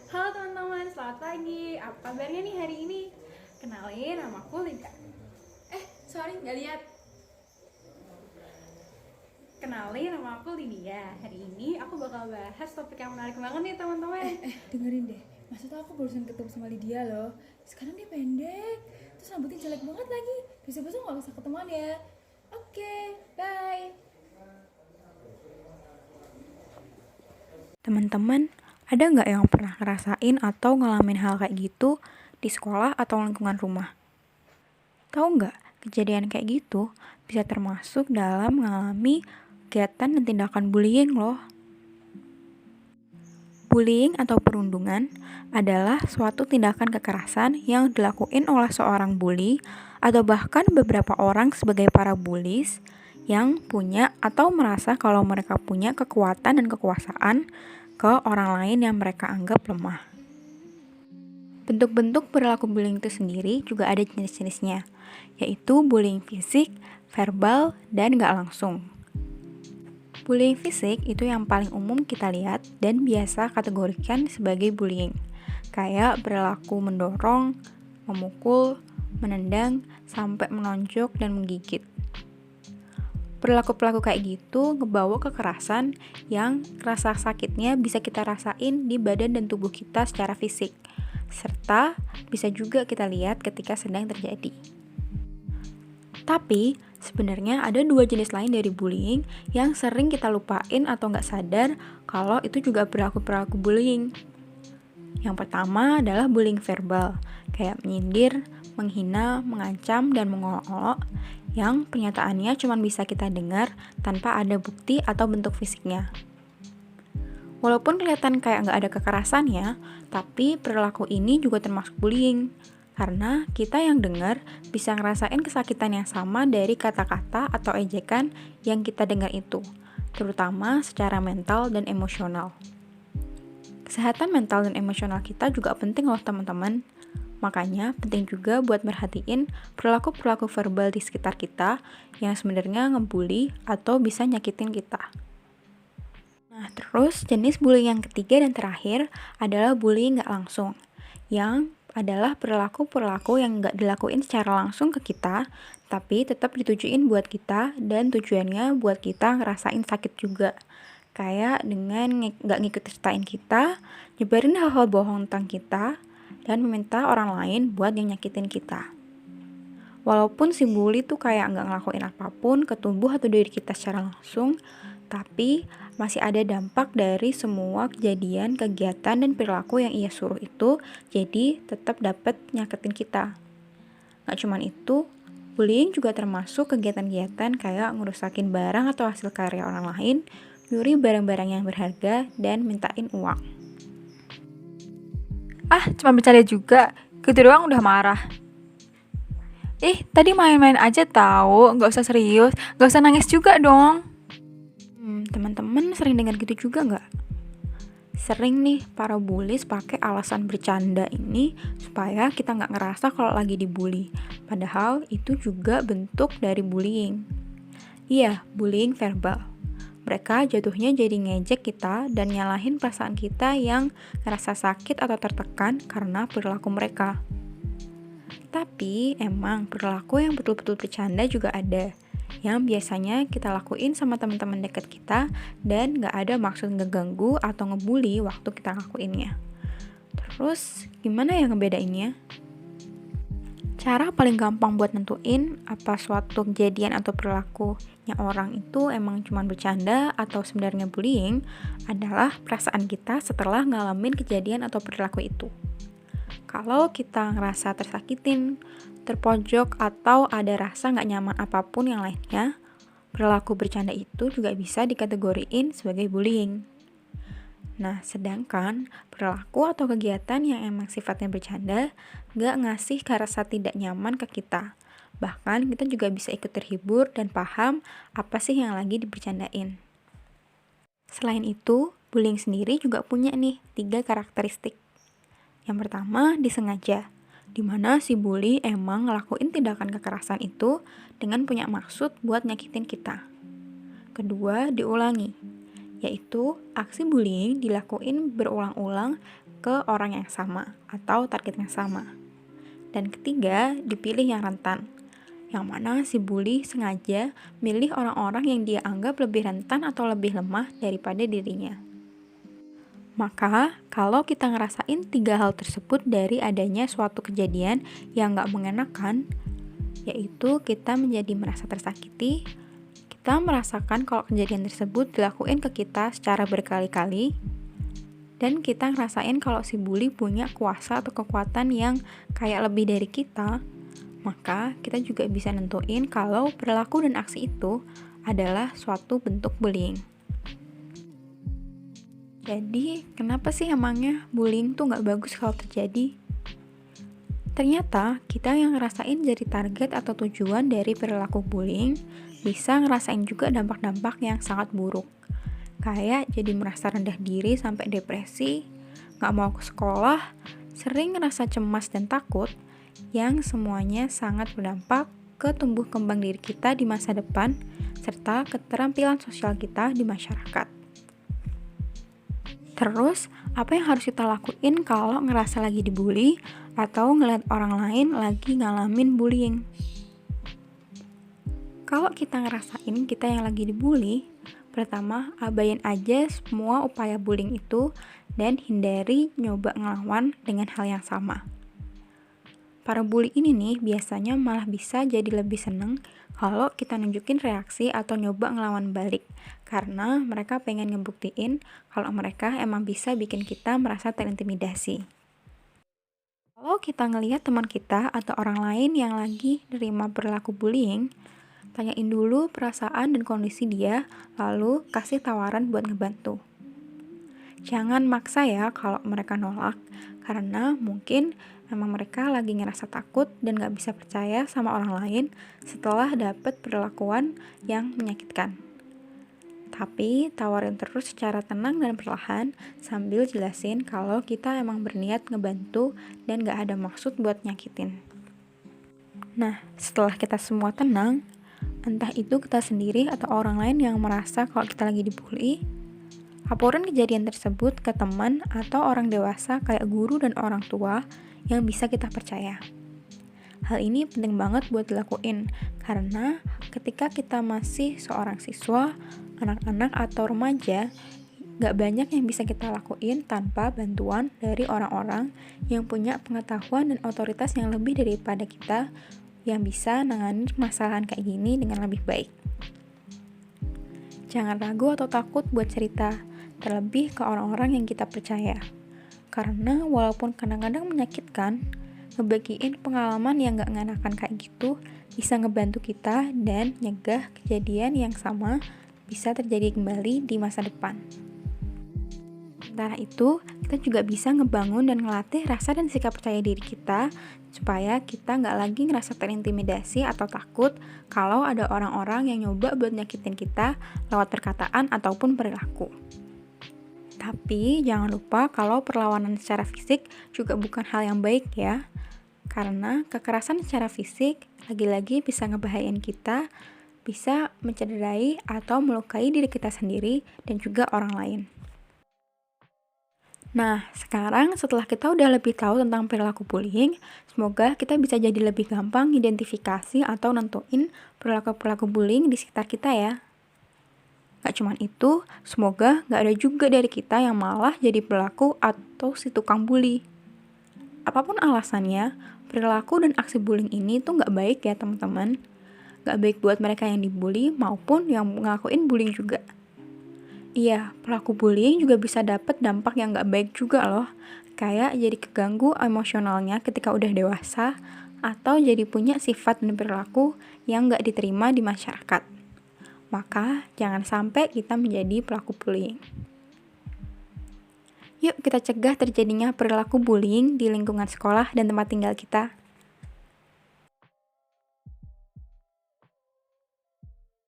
Halo teman-teman, selamat pagi. Apa kabarnya nih hari ini? Kenalin, nama aku Lida. Sorry, nggak lihat. Kenalin, nama aku Lydia. Hari ini aku bakal bahas topik yang menarik banget nih teman-teman. Dengerin deh, maksudnya aku barusan ketemu sama Lydia loh. Sekarang dia pendek, terus rambutnya jelek banget lagi. Besok-besok gak usah ketemuan ya. Oke, bye. Teman-teman, ada nggak yang pernah ngerasain atau ngalamin hal kayak gitu di sekolah atau lingkungan rumah? Tahu nggak, kejadian kayak gitu bisa termasuk dalam mengalami kegiatan dan tindakan bullying loh. Bullying atau perundungan adalah suatu tindakan kekerasan yang dilakukan oleh seorang bully atau bahkan beberapa orang sebagai para bullies yang punya atau merasa kalau mereka punya kekuatan dan kekuasaan ke orang lain yang mereka anggap lemah. Bentuk-bentuk perilaku bullying itu sendiri juga ada jenis-jenisnya, yaitu bullying fisik, verbal, dan gak langsung. Bullying fisik itu yang paling umum kita lihat dan biasa kategorikan sebagai bullying, kayak perilaku mendorong, memukul, menendang, sampai menonjok dan menggigit. Perilaku-perilaku kayak gitu ngebawa kekerasan yang rasa sakitnya bisa kita rasain di badan dan tubuh kita secara fisik, serta bisa juga kita lihat ketika sedang terjadi. Tapi, sebenarnya ada dua jenis lain dari bullying yang sering kita lupain atau nggak sadar kalau itu juga perilaku-perilaku bullying. Yang pertama adalah bullying verbal, kayak menyindir, menghina, mengancam, dan mengolok-olok yang pernyataannya cuma bisa kita dengar tanpa ada bukti atau bentuk fisiknya. Walaupun kelihatan kayak nggak ada kekerasannya, tapi perilaku ini juga termasuk bullying. Karena kita yang dengar bisa ngerasain kesakitan yang sama dari kata-kata atau ejekan yang kita dengar itu, terutama secara mental dan emosional. Kesehatan mental dan emosional kita juga penting loh teman-teman. Makanya penting juga buat merhatiin perilaku-perilaku verbal di sekitar kita yang sebenarnya ngebully atau bisa nyakitin kita. Nah, terus jenis bullying yang ketiga dan terakhir adalah bullying nggak langsung, yang adalah perilaku-perilaku yang nggak dilakuin secara langsung ke kita, tapi tetap ditujuin buat kita dan tujuannya buat kita ngerasain sakit juga. Kayak dengan nggak ngikut sertain kita, nyebarin hal-hal bohong tentang kita, dan meminta orang lain buat yang nyakitin kita. Walaupun si bully tuh kayak nggak ngelakuin apapun ke tubuh atau diri kita secara langsung, tapi masih ada dampak dari semua kejadian, kegiatan, dan perilaku yang ia suruh itu, jadi tetap dapat nyakitin kita. Gak cuman itu, bullying juga termasuk kegiatan-kegiatan kayak ngerusakin barang atau hasil karya orang lain, nyuri barang-barang yang berharga, dan mintain uang. Cuma bercanda juga. Gitu doang udah marah. Tadi main-main aja tahu, nggak usah serius, nggak usah nangis juga dong. Teman-teman sering dengar gitu juga nggak? Sering nih para bullies pakai alasan bercanda ini supaya kita nggak ngerasa kalau lagi dibully. Padahal itu juga bentuk dari bullying. Iya, bullying verbal. Mereka jatuhnya jadi ngejek kita dan nyalahin perasaan kita yang ngerasa sakit atau tertekan karena perilaku mereka. Tapi emang perilaku yang betul-betul bercanda juga ada, yang biasanya kita lakuin sama teman-teman dekat kita dan gak ada maksud ngeganggu atau ngebully waktu kita lakuinnya. Terus gimana ya ngebedainnya? Cara paling gampang buat nentuin apa suatu kejadian atau perilakunya orang itu emang cuma bercanda atau sebenarnya bullying adalah perasaan kita setelah ngalamin kejadian atau perilaku itu. Kalau kita ngerasa tersakitin, terpojok, atau ada rasa gak nyaman apapun yang lainnya, perilaku bercanda itu juga bisa dikategoriin sebagai bullying. Nah, sedangkan perilaku atau kegiatan yang emang sifatnya bercanda gak ngasih rasa tidak nyaman ke kita. Bahkan kita juga bisa ikut terhibur dan paham apa sih yang lagi dibercandain. Selain itu, bullying sendiri juga punya nih 3 karakteristik. Yang pertama, disengaja, di mana si bully emang ngelakuin tindakan kekerasan itu dengan punya maksud buat nyakitin kita. Kedua, diulangi, yaitu aksi bullying dilakuin berulang-ulang ke orang yang sama atau target yang sama. Dan ketiga, dipilih yang rentan, yang mana si bully sengaja milih orang-orang yang dia anggap lebih rentan atau lebih lemah daripada dirinya. Maka, kalau kita ngerasain 3 hal tersebut dari adanya suatu kejadian yang gak mengenakan, yaitu kita menjadi merasa tersakiti, kita merasakan kalau kejadian tersebut dilakuin ke kita secara berkali-kali, dan kita ngerasain kalau si bully punya kuasa atau kekuatan yang kayak lebih dari kita, maka kita juga bisa nentuin kalau perilaku dan aksi itu adalah suatu bentuk bullying. Jadi, kenapa sih emangnya bullying tuh gak bagus kalau terjadi? Ternyata, kita yang ngerasain jadi target atau tujuan dari perilaku bullying bisa ngerasain juga dampak-dampak yang sangat buruk. Kayak jadi merasa rendah diri sampai depresi, gak mau ke sekolah, sering ngerasa cemas dan takut, yang semuanya sangat berdampak ke tumbuh kembang diri kita di masa depan, serta keterampilan sosial kita di masyarakat. Terus, apa yang harus kita lakuin kalau ngerasa lagi dibully atau ngeliat orang lain lagi ngalamin bullying? Kalau kita ngerasain kita yang lagi dibully, pertama, abain aja semua upaya bullying itu dan hindari nyoba ngelawan dengan hal yang sama. Para bully ini nih biasanya malah bisa jadi lebih seneng kalau kita nunjukin reaksi atau nyoba ngelawan balik, karena mereka pengen ngebuktiin kalau mereka emang bisa bikin kita merasa terintimidasi. Kalau kita ngelihat teman kita atau orang lain yang lagi nerima perilaku bullying, tanyain dulu perasaan dan kondisi dia, lalu kasih tawaran buat ngebantu. Jangan maksa ya kalau mereka nolak, karena mungkin memang mereka lagi ngerasa takut dan gak bisa percaya sama orang lain setelah dapet perlakuan yang menyakitkan. Tapi tawarin terus secara tenang dan perlahan sambil jelasin kalau kita emang berniat ngebantu dan gak ada maksud buat nyakitin. Nah, setelah kita semua tenang, entah itu kita sendiri atau orang lain yang merasa kalau kita lagi dibully, laporin kejadian tersebut ke teman atau orang dewasa kayak guru dan orang tua yang bisa kita percaya. Hal ini penting banget buat dilakuin, karena ketika kita masih seorang siswa, anak-anak atau remaja, gak banyak yang bisa kita lakuin tanpa bantuan dari orang-orang yang punya pengetahuan dan otoritas yang lebih daripada kita, yang bisa nanganin permasalahan kayak gini dengan lebih baik. Jangan ragu atau takut buat cerita, terlebih ke orang-orang yang kita percaya. Karena walaupun kadang-kadang menyakitkan, ngebagiin pengalaman yang gak ngenakan kayak gitu bisa ngebantu kita dan nyegah kejadian yang sama bisa terjadi kembali di masa depan. Sementara itu, kita juga bisa ngebangun dan ngelatih rasa dan sikap percaya diri kita supaya kita gak lagi ngerasa terintimidasi atau takut kalau ada orang-orang yang nyoba buat nyakitin kita lewat perkataan ataupun perilaku. Tapi jangan lupa kalau perlawanan secara fisik juga bukan hal yang baik ya. Karena kekerasan secara fisik lagi-lagi bisa ngebahayain kita, bisa mencederai atau melukai diri kita sendiri dan juga orang lain. Nah, sekarang setelah kita udah lebih tahu tentang perilaku bullying, semoga kita bisa jadi lebih gampang identifikasi atau nentuin perilaku-perilaku bullying di sekitar kita ya. Gak cuman itu, semoga gak ada juga dari kita yang malah jadi pelaku atau si tukang bully. Apapun alasannya, perilaku dan aksi bullying ini tuh gak baik ya teman-teman. Gak baik buat mereka yang dibully maupun yang ngelakuin bullying juga. Iya, pelaku bullying juga bisa dapat dampak yang gak baik juga loh. Kayak jadi keganggu emosionalnya ketika udah dewasa, atau jadi punya sifat dan perilaku yang gak diterima di masyarakat. Maka jangan sampai kita menjadi pelaku bullying. Yuk kita cegah terjadinya perilaku bullying di lingkungan sekolah dan tempat tinggal kita.